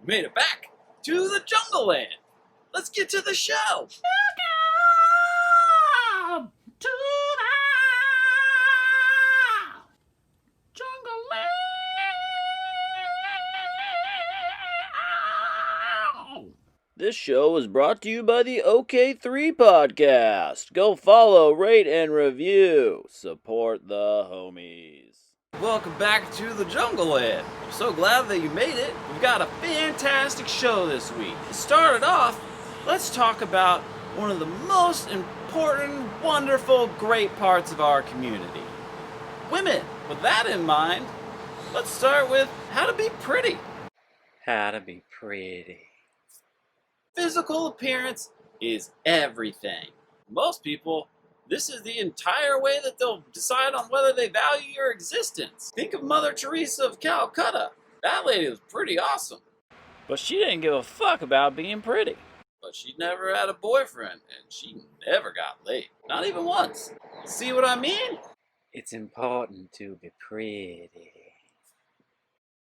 We made it back to the Jungle Land. Let's get to the show. Welcome to the Jungle Land. This show is brought to you by the OK3 Podcast. Go follow, rate, and review. Support the homies. Welcome back to the Jungle Land. I'm so glad that you made it. We've got a fantastic show this week. To start it off, let's talk about one of the most important, wonderful, great parts of our community. Women. With that in mind, let's start with how to be pretty. How to be pretty. Physical appearance is everything. Most people, this is the entire way that they'll decide on whether they value your existence. Think of Mother Teresa of Calcutta. That lady was pretty awesome. But she didn't give a fuck about being pretty. But she never had a boyfriend, and she never got laid. Not even once. See what I mean? It's important to be pretty.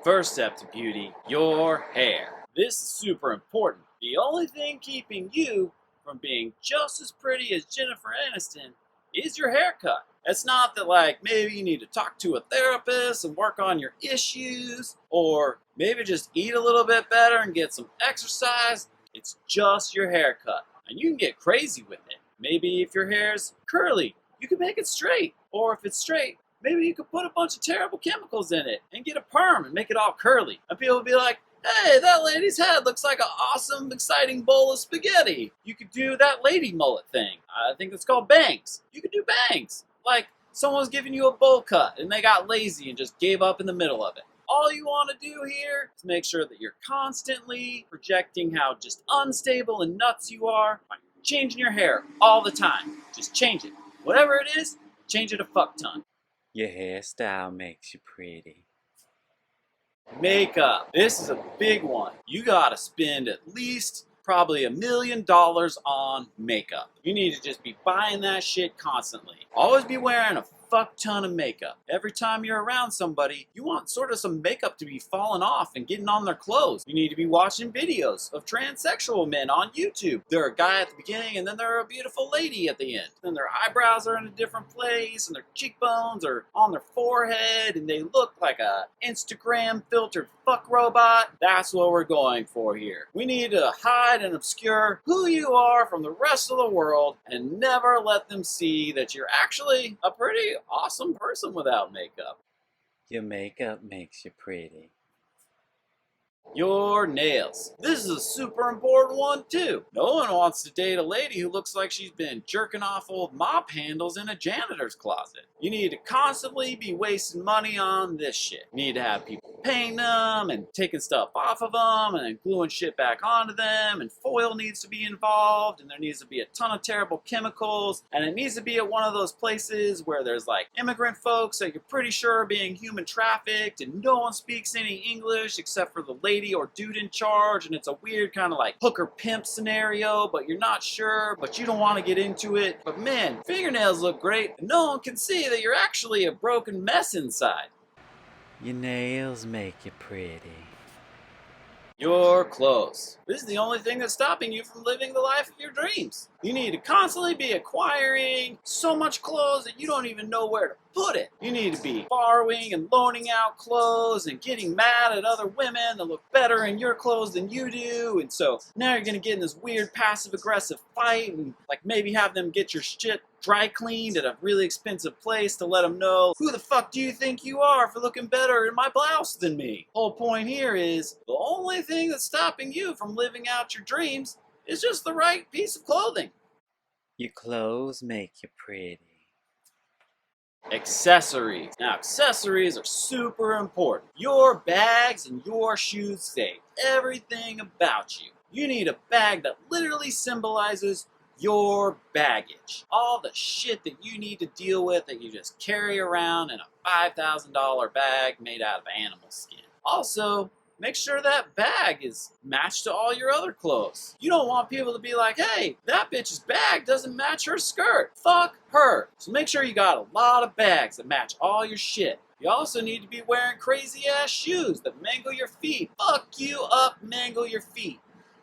First step to beauty, your hair. This is super important. The only thing keeping you from being just as pretty as Jennifer Aniston is your haircut. It's not that, like, maybe you need to talk to a therapist and work on your issues, or maybe just eat a little bit better and get some exercise. It's just your haircut. And you can get crazy with it. Maybe if your hair's curly, you can make it straight. Or if it's straight, maybe you could put a bunch of terrible chemicals in it and get a perm and make it all curly. And people will be like, hey, that lady's head looks like an awesome, exciting bowl of spaghetti. You could do that lady mullet thing. I think it's called bangs. You could do bangs. Like someone's giving you a bowl cut and they got lazy and just gave up in the middle of it. All you want to do here is make sure that you're constantly projecting how just unstable and nuts you are by changing your hair all the time. Just change it. Whatever it is, change it a fuck ton. Your hairstyle makes you pretty. Makeup. This is a big one. You gotta spend at least probably $1 million on makeup. You need to just be buying that shit constantly. Always be wearing a fuck ton of makeup. Every time you're around somebody, you want sort of some makeup to be falling off and getting on their clothes. You need to be watching videos of transsexual men on YouTube. They're a guy at the beginning and then they're a beautiful lady at the end. Then their eyebrows are in a different place and their cheekbones are on their forehead and they look like a Instagram filtered fuck robot. That's what we're going for here. We need to hide and obscure who you are from the rest of the world and never let them see that you're actually a pretty awesome person without makeup. Your makeup makes you pretty. Your nails. This is a super important one too. No one wants to date a lady who looks like she's been jerking off old mop handles in a janitor's closet. You need to constantly be wasting money on this shit. You need to have people painting them and taking stuff off of them and then gluing shit back onto them, and foil needs to be involved, and there needs to be a ton of terrible chemicals, and it needs to be at one of those places where there's like immigrant folks that you're pretty sure are being human trafficked and no one speaks any English except for the lady or dude in charge, and it's a weird kind of like hooker pimp scenario, but you're not sure, but you don't want to get into it. But man, fingernails look great and no one can see that you're actually a broken mess inside. Your nails make you pretty. Your clothes. This is the only thing that's stopping you from living the life of your dreams. You need to constantly be acquiring so much clothes that you don't even know where to put it. You need to be borrowing and loaning out clothes and getting mad at other women that look better in your clothes than you do. And so now you're going to get in this weird passive-aggressive fight and like maybe have them get your shit dry cleaned at a really expensive place to let them know, who the fuck do you think you are for looking better in my blouse than me? Whole point here is the only thing that's stopping you from living out your dreams is just the right piece of clothing. Your clothes make you pretty. Accessories. Now, accessories are super important. Your bags and your shoes say everything about you. You need a bag that literally symbolizes your baggage. All the shit that you need to deal with that you just carry around in a $5,000 bag made out of animal skin. Also, make sure that bag is matched to all your other clothes. You don't want people to be like, hey, that bitch's bag doesn't match her skirt. Fuck her. So make sure you got a lot of bags that match all your shit. You also need to be wearing crazy ass shoes that mangle your feet. Fuck you up, mangle your feet.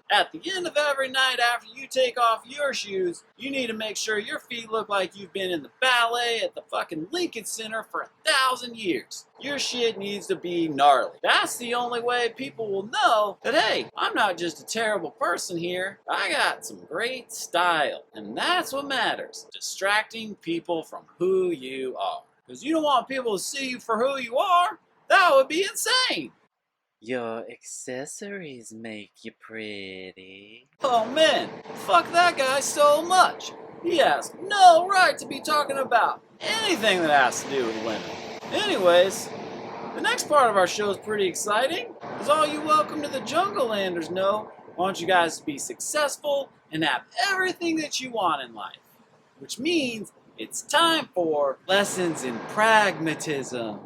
At the end of every night after you take off your shoes, you need to make sure your feet look like you've been in the ballet at the fucking Lincoln Center for 1,000 years. Your shit needs to be gnarly. That's the only way people will know that, hey, I'm not just a terrible person here. I got some great style. And that's what matters. Distracting people from who you are. Because you don't want people to see you for who you are. That would be insane. Your accessories make you pretty. Oh man, fuck that guy so much. He has no right to be talking about anything that has to do with women. Anyways, the next part of our show is pretty exciting. As all you welcome to the Jungle Landers know, I want you guys to be successful and have everything that you want in life. Which means it's time for Lessons in Pragmatism.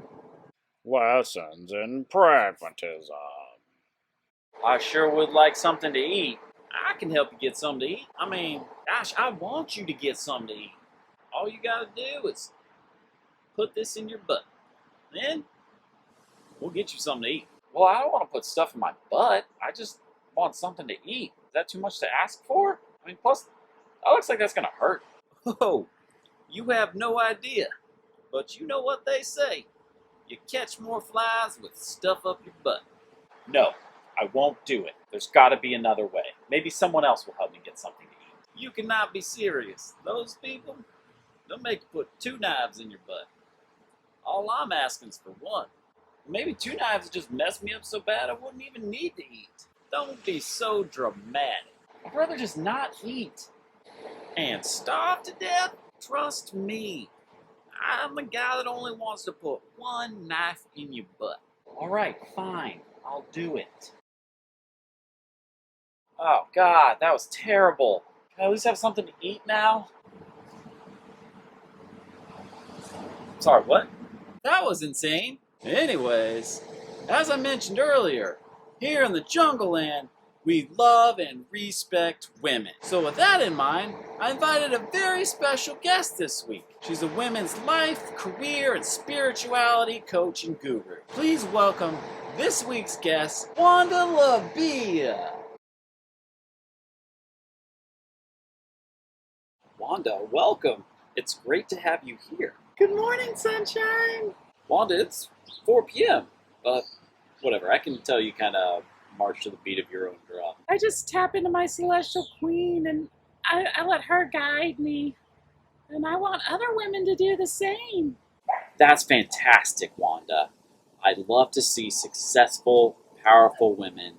Lessons in Pragmatism. I sure would like something to eat. I can help you get something to eat. I mean, gosh, I want you to get something to eat. All you gotta do is put this in your butt. Then, we'll get you something to eat. Well, I don't want to put stuff in my butt. I just want something to eat. Is that too much to ask for? I mean, plus, that looks like that's going to hurt. Oh, you have no idea. But you know what they say. You catch more flies with stuff up your butt. No, I won't do it. There's got to be another way. Maybe someone else will help me get something to eat. You cannot be serious. Those people, they'll make you put 2 knives in your butt. All I'm asking is for 1. Maybe 2 knives just mess me up so bad I wouldn't even need to eat. Don't be so dramatic. I'd rather just not eat. And starve to death? Trust me. I'm a guy that only wants to put 1 knife in your butt. All right, fine. I'll do it. Oh, God, that was terrible. Can I at least have something to eat now? Sorry, what? That was insane. Anyways, as I mentioned earlier, here in the Jungle Land, we love and respect women. So with that in mind, I invited a very special guest this week. She's a women's life, career, and spirituality coach and guru. Please welcome this week's guest, Wanda Labia. Wanda, welcome. It's great to have you here. Good morning, sunshine. Wanda, it's 4 p.m., but whatever. I can tell you kind of march to the beat of your own drum. I just tap into my celestial queen and I let her guide me. And I want other women to do the same. That's fantastic, Wanda. I'd love to see successful, powerful women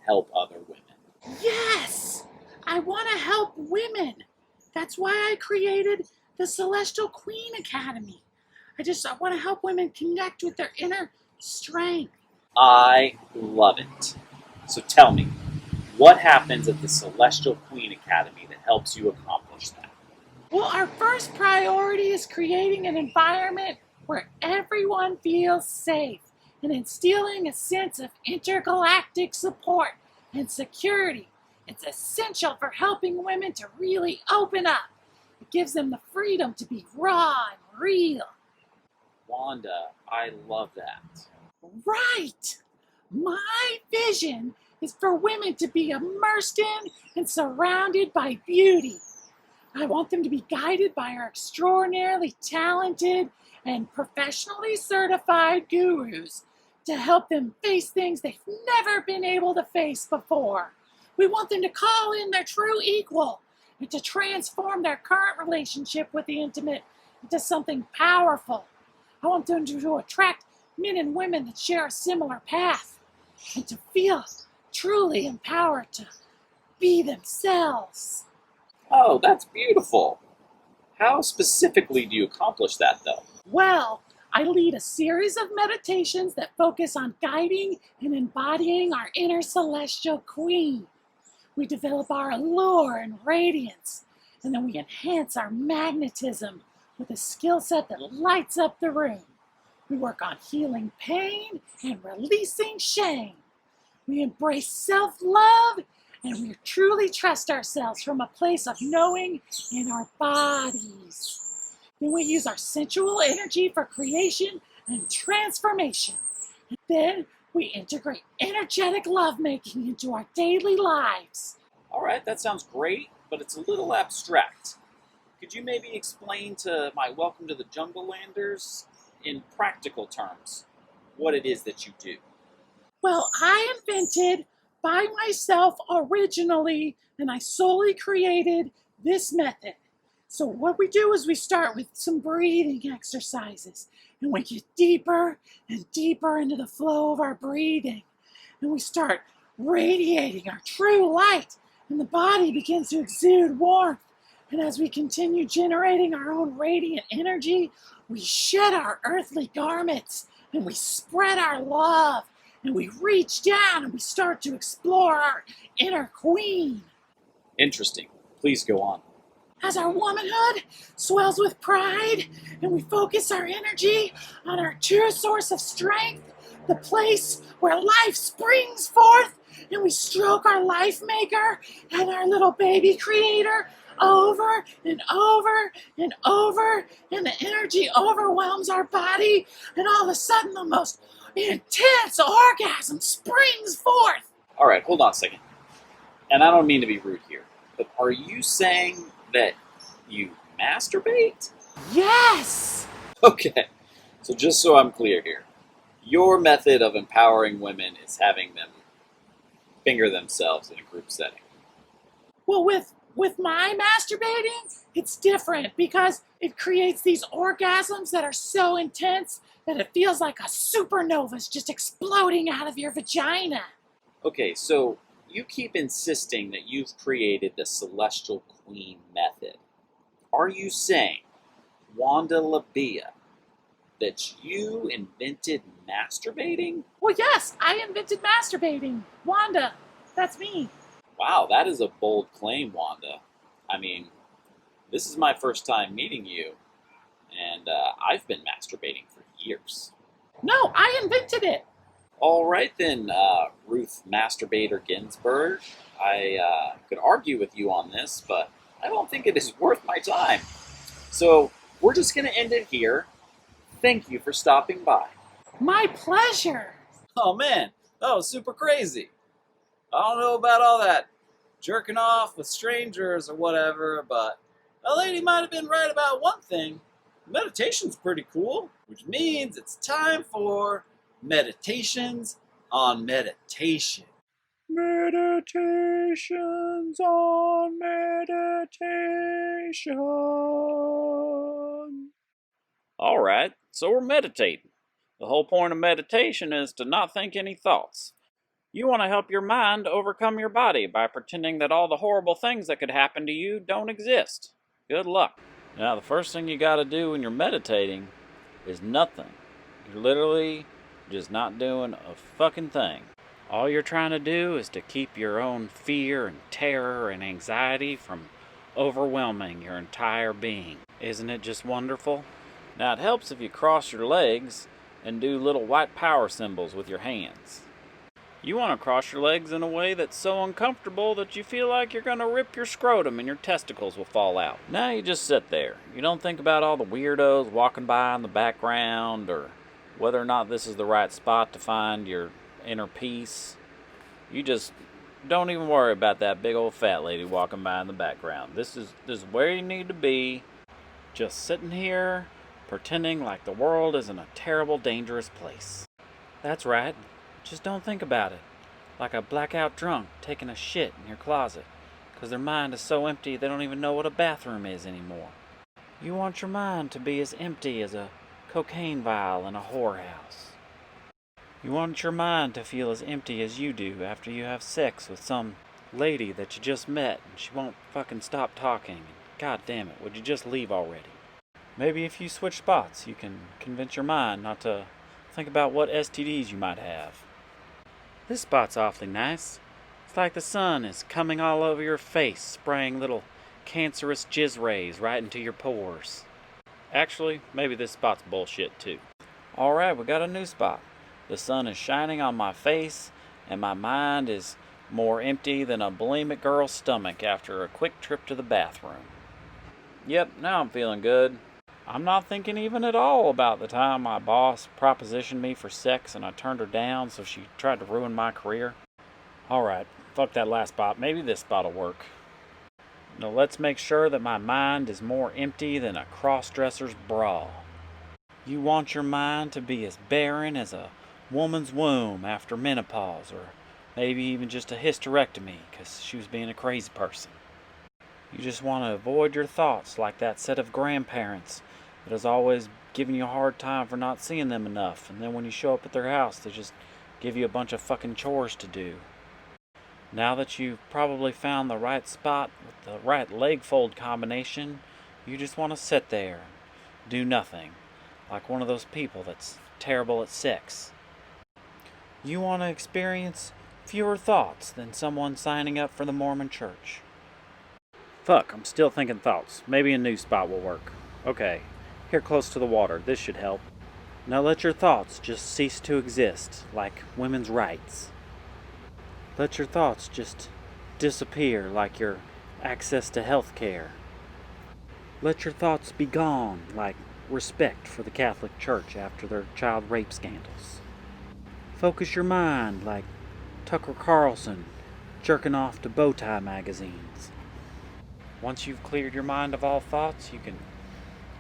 help other women. Yes! I want to help women. That's why I created the Celestial Queen Academy. I want to help women connect with their inner strength. I love it. So tell me, what happens at the Celestial Queen Academy that helps you accomplish that? Well, our first priority is creating an environment where everyone feels safe and instilling a sense of intergalactic support and security. It's essential for helping women to really open up. It gives them the freedom to be raw and real. Wanda, I love that. Right! My vision is for women to be immersed in and surrounded by beauty. I want them to be guided by our extraordinarily talented and professionally certified gurus to help them face things they've never been able to face before. We want them to call in their true equal and to transform their current relationship with the intimate into something powerful. I want them to attract men and women that share a similar path and to feel truly empowered to be themselves. Oh, that's beautiful. How specifically do you accomplish that, though? Well, I lead a series of meditations that focus on guiding and embodying our inner celestial queen. We develop our allure and radiance, and then we enhance our magnetism with a skill set that lights up the room. We work on healing pain and releasing shame. We embrace self-love, and we truly trust ourselves from a place of knowing in our bodies. Then we use our sensual energy for creation and transformation. And then we integrate energetic lovemaking into our daily lives. Alright, that sounds great, but it's a little abstract. Could you maybe explain to my Welcome to the Jungle Landers, in practical terms, what it is that you do? Well, I invented by myself originally, and I solely created this method. So what we do is we start with some breathing exercises, and we get deeper and deeper into the flow of our breathing, and we start radiating our true light, and the body begins to exude warmth. And as we continue generating our own radiant energy, we shed our earthly garments, and we spread our love, and we reach down and we start to explore our inner queen. Interesting. Please go on. As our womanhood swells with pride and we focus our energy on our true source of strength, the place where life springs forth, and we stroke our life maker and our little baby creator over and over and over, and the energy overwhelms our body, and all of a sudden the most intense orgasm springs forth. Alright, hold on a second. And I don't mean to be rude here, but are you saying that you masturbate? Yes! Okay, so just so I'm clear here, your method of empowering women is having them finger themselves in a group setting. Well, with my masturbating, it's different because it creates these orgasms that are so intense that it feels like a supernova's just exploding out of your vagina. Okay, so you keep insisting that you've created the Celestial Queen method. Are you saying, Wanda Labia, that you invented masturbating? Well, yes, I invented masturbating. Wanda, that's me. Wow, that is a bold claim, Wanda. I mean, this is my first time meeting you, and I've been masturbating for years. No, I invented it. All right then, Ruth Masturbator Ginsburg. I could argue with you on this, but I don't think it is worth my time. So we're just going to end it here. Thank you for stopping by. My pleasure. Oh man, that was super crazy. I don't know about all that jerking off with strangers or whatever, but that lady might have been right about one thing. Meditation's pretty cool, which means it's time for Meditations on Meditation. Meditations on meditation. Alright, so we're meditating. The whole point of meditation is to not think any thoughts. You want to help your mind overcome your body by pretending that all the horrible things that could happen to you don't exist. Good luck. Now, the first thing you gotta do when you're meditating is nothing. You're literally just not doing a fucking thing. All you're trying to do is to keep your own fear and terror and anxiety from overwhelming your entire being. Isn't it just wonderful? Now, it helps if you cross your legs and do little white power symbols with your hands. You want to cross your legs in a way that's so uncomfortable that you feel like you're going to rip your scrotum and your testicles will fall out. Now you just sit there. You don't think about all the weirdos walking by in the background or whether or not this is the right spot to find your inner peace. You just don't even worry about that big old fat lady walking by in the background. This is where you need to be, just sitting here pretending like the world isn't a terrible, dangerous place. That's right. Just don't think about it. Like a blackout drunk taking a shit in your closet because their mind is so empty they don't even know what a bathroom is anymore. You want your mind to be as empty as a cocaine vial in a whorehouse. You want your mind to feel as empty as you do after you have sex with some lady that you just met and she won't fucking stop talking. God damn it, would you just leave already? Maybe if you switch spots, you can convince your mind not to think about what STDs you might have. This spot's awfully nice. It's like the sun is coming all over your face, spraying little cancerous jizz rays right into your pores. Actually, maybe this spot's bullshit too. Alright, we got a new spot. The sun is shining on my face, and my mind is more empty than a bulimic girl's stomach after a quick trip to the bathroom. Yep, now I'm feeling good. I'm not thinking even at all about the time my boss propositioned me for sex and I turned her down so she tried to ruin my career. Alright, fuck that last spot. Maybe this spot'll work. Now let's make sure that my mind is more empty than a cross-dresser's bra. You want your mind to be as barren as a woman's womb after menopause, or maybe even just a hysterectomy because she was being a crazy person. You just want to avoid your thoughts like that set of grandparents that is always giving you a hard time for not seeing them enough, and then when you show up at their house, they just give you a bunch of fucking chores to do. Now that you've probably found the right spot with the right leg fold combination, you just want to sit there and do nothing, like one of those people that's terrible at sex. You want to experience fewer thoughts than someone signing up for the Mormon Church. Fuck, I'm still thinking thoughts. Maybe a new spot will work. Okay, here close to the water. This should help. Now let your thoughts just cease to exist, like women's rights. Let your thoughts just disappear, like your access to health care. Let your thoughts be gone, like respect for the Catholic Church after their child rape scandals. Focus your mind, like Tucker Carlson jerking off to Bowtie magazines. Once you've cleared your mind of all thoughts, you can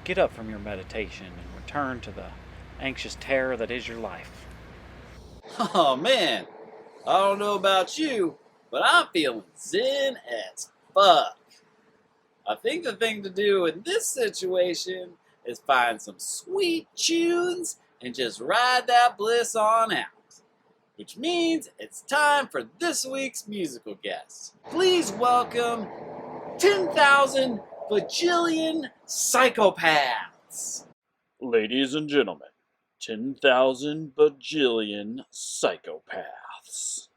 get up from your meditation and return to the anxious terror that is your life. Oh man, I don't know about you, but I'm feeling zen as fuck. I think the thing to do in this situation is find some sweet tunes and just ride that bliss on out. Which means it's time for this week's musical guest. Please welcome 10,000 Bagillion Psychopaths. Ladies and gentlemen, 10,000 Bagillion Psychopaths.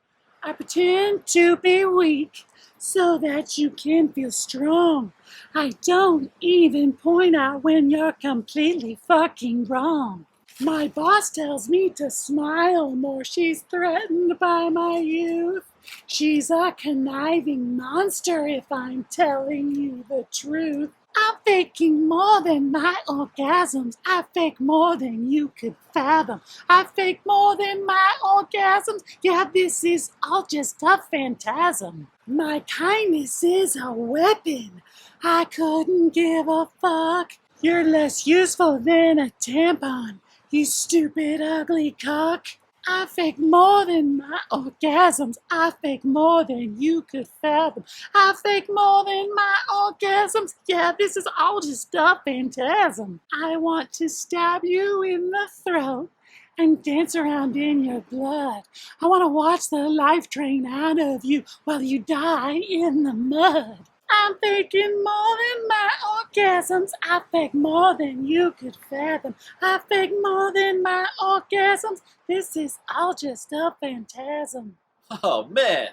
I pretend to be weak so that you can feel strong. I don't even point out when you're completely fucking wrong. My boss tells me to smile more. She's threatened by my youth. She's a conniving monster if I'm telling you the truth. I'm faking more than my orgasms. I fake more than you could fathom. I fake more than my orgasms. Yeah, this is all just a phantasm. My kindness is a weapon. I couldn't give a fuck. You're less useful than a tampon, you stupid ugly cock. I fake more than my orgasms. I fake more than you could fathom. I fake more than my orgasms. Yeah, this is all just a phantasm. I want to stab you in the throat and dance around in your blood. I want to watch the life drain out of you while you die in the mud. I'm faking more than my orgasms. I fake more than you could fathom. I fake more than my orgasms. This is all just a phantasm. Oh man,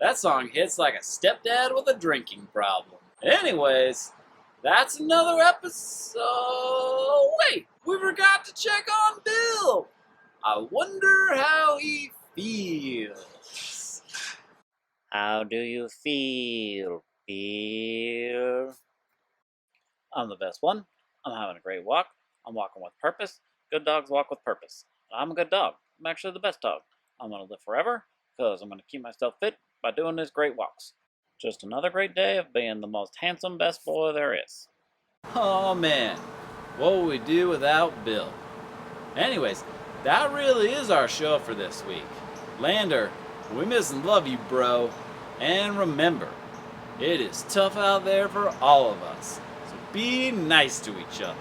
that song hits like a stepdad with a drinking problem. Anyways, that's another episode. Wait, we forgot to check on Bill. I wonder how he feels. How do you feel? I'm the best one. I'm having a great walk. I'm walking with purpose. Good dogs walk with purpose. I'm a good dog. I'm actually the best dog. I'm going to live forever because I'm going to keep myself fit by doing these great walks. Just another great day of being the most handsome best boy there is. Oh man, what would we do without Bill? Anyways, that really is our show for this week. Lander, we miss and love you, bro. And remember, it is tough out there for all of us, so be nice to each other.